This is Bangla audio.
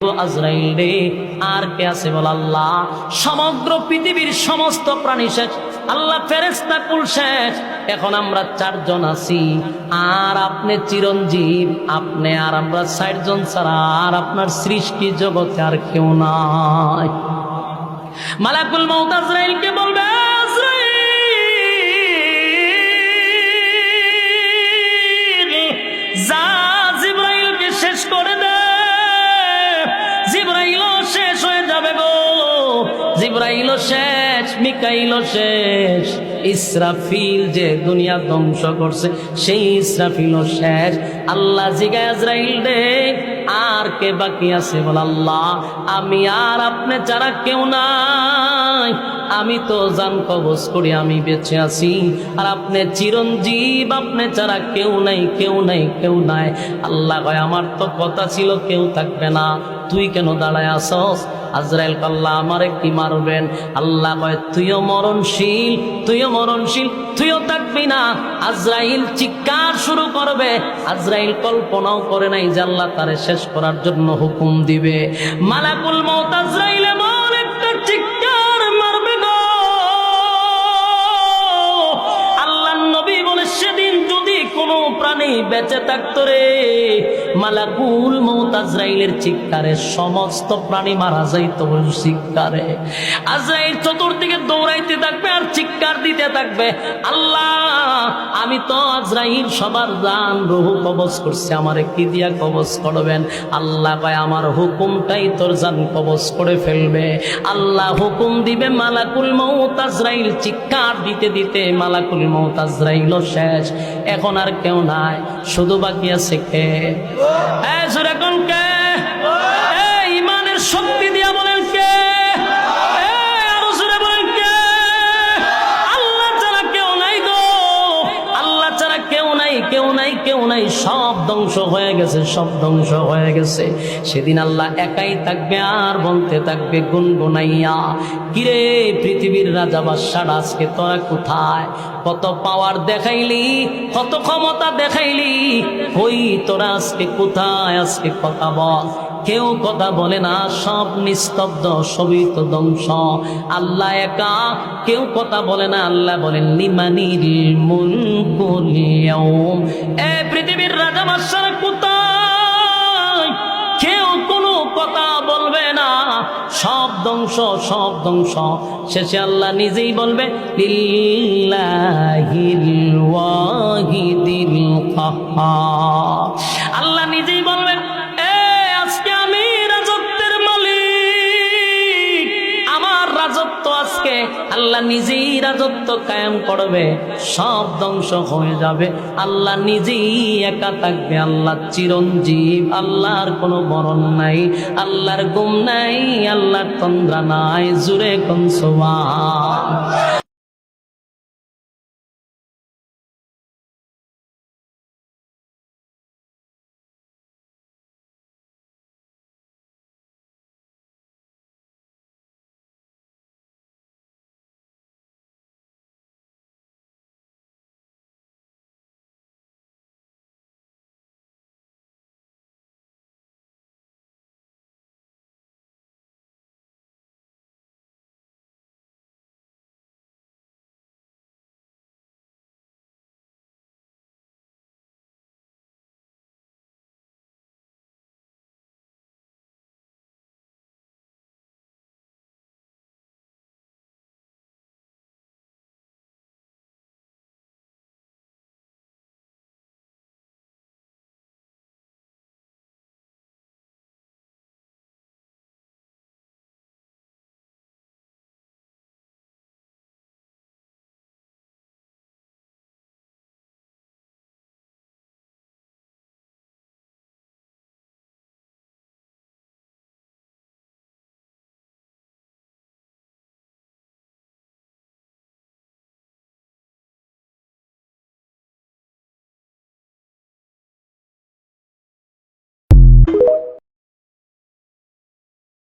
আজরাইল রে, আর কে আছে বল? আল্লাহ। সমগ্র পৃথিবীর সমস্ত প্রাণী শেষ, আল্লাহ ফেরেশতা কুল শেষ, এখন আমরা 4 জন আছি, আর আপনি চিরঞ্জীব, আপনি আর আমরা 60 জন ছাড়া আর আপনার সৃষ্টি জগতে আর কেউ নাই। মালাকুল মউত আজরাইলকে বলবে, আজরাইল যা জিবরাইলকে শেষ করে দে। জিবরাইলও শেষ হয়ে যাবে গো, জিবরাইলও শেষ, মিকাইলও শেষ, ইসরাফিল যে দুনিয়া ধ্বংস করছে সেই ইসরাফিলও শেষ। আল্লাহ জিগায়, আজরাইল রে, আর কে বাকি আছে বল? আল্লাহ। আমি আর আপনি ছাড়া কেউ নাই, আমি তো জান কবজ করি, আমি বেঁচে আছি, আর আপনি চিরঞ্জীব, আপনি ছাড়া কেউ নাই, কেউ নাই, কেউ নাই। আল্লাহ কয়, আমার তো কথা ছিল কেউ থাকবে না, তুই কেন দাঁড়ায় আসস? আজরাইল আল্লাহ আমারে কি মারবেন? আল্লাহ কয়, তুইও মরণশীল, তুইও মরণশীল, তুইও থাকবি না। আজরাইল চিৎকার শুরু করবে। আজরাইল কল্পনাও করে নাই যে আল্লাহ তারে শেষ করার জন্য হুকুম দিবে। মালাকুল মউত আজরাইল এমন একটা চিৎকার মারবে গো, আল্লাহর নবী বলে, সেদিন যদি কোনো প্রাণী বেঁচে থাকতো রে, মালাকুল মউত আজরাইলের চিৎকারে সমস্ত প্রাণী মারা যাইত। চিৎকারে আজরাইল চতুর্দিকে দৌড়াইতে থাকবে আর চিৎকার দিতে থাকবে, আল্লাহ আমি তো আজরাইল সবার জান রূহ কবজ করছি, আমারে কি দিয়া কবজ করবেন? আল্লাহ কয়, আমার হুকুমটাই তোর জান কবজ করে ফেলবে। আল্লাহ হুকুম দিবে, মালাকুল মউত আজরাইল চিৎকার দিতে দিতে মালাকুল মউত আজরাইলও শেষ, এখন আর কেউ নাই, শুধু বাকি আছে কে? এখন কে? ইমানের শক্তি দিয়া বলেন কে? আরো জোরে বলেন কে? আল্লাহ ছাড়া কেউ নাই গো, আল্লাহ ছাড়া কেউ নাই, কেউ নাই, কেউ নাই, সব ধ্বংস হয়ে গেছে, সব ধ্বংস হয়ে গেছে। সেদিন আল্লাহ একাই থাকবে আর বলতে থাকবে গুনগুনাইয়া, কিরে পৃথিবীর রাজা বাদশারা, আজকে তোরা কোথায়? কত পাওয়ার দেখাইলি, কত ক্ষমতা দেখাইলি, কই তোরা আজকে কোথায়? আজকে কথা বল। কেউ কথা বলে না, সব নিস্তব্ধ, সবই তো ধ্বংস। আল্লাহ একা, কেউ কথা বলে না। আল্লাহ বলেন, লিমানিল মুলকুল ইয়াউম, এ পৃথিবীর রাজা বাদশারা কোথায়? কেউ কোনো কথা বলবে না, সব ধ্বংস, সব ধ্বংস। শেষে আল্লাহ নিজেই বলবে, লিল্লাহিল ওয়াহিদিল কাহ্হার। আল্লাহ নিজেই বলবে, আজকে আমি রাজত্বের মালিক, আমার রাজত্ব আজকে। আল্লাহ নিজেই রাজত্ব কায়েম করবে, সব ধ্বংস হয়ে যাবে, আল্লাহ নিজেই একা থাকবে। আল্লাহ চিরঞ্জীব, আল্লাহর কোনো মরণ নাই, আল্লাহর গুম নাই, আল্লাহর তন্দ্রা নাই। জুরে কোন সুবহান।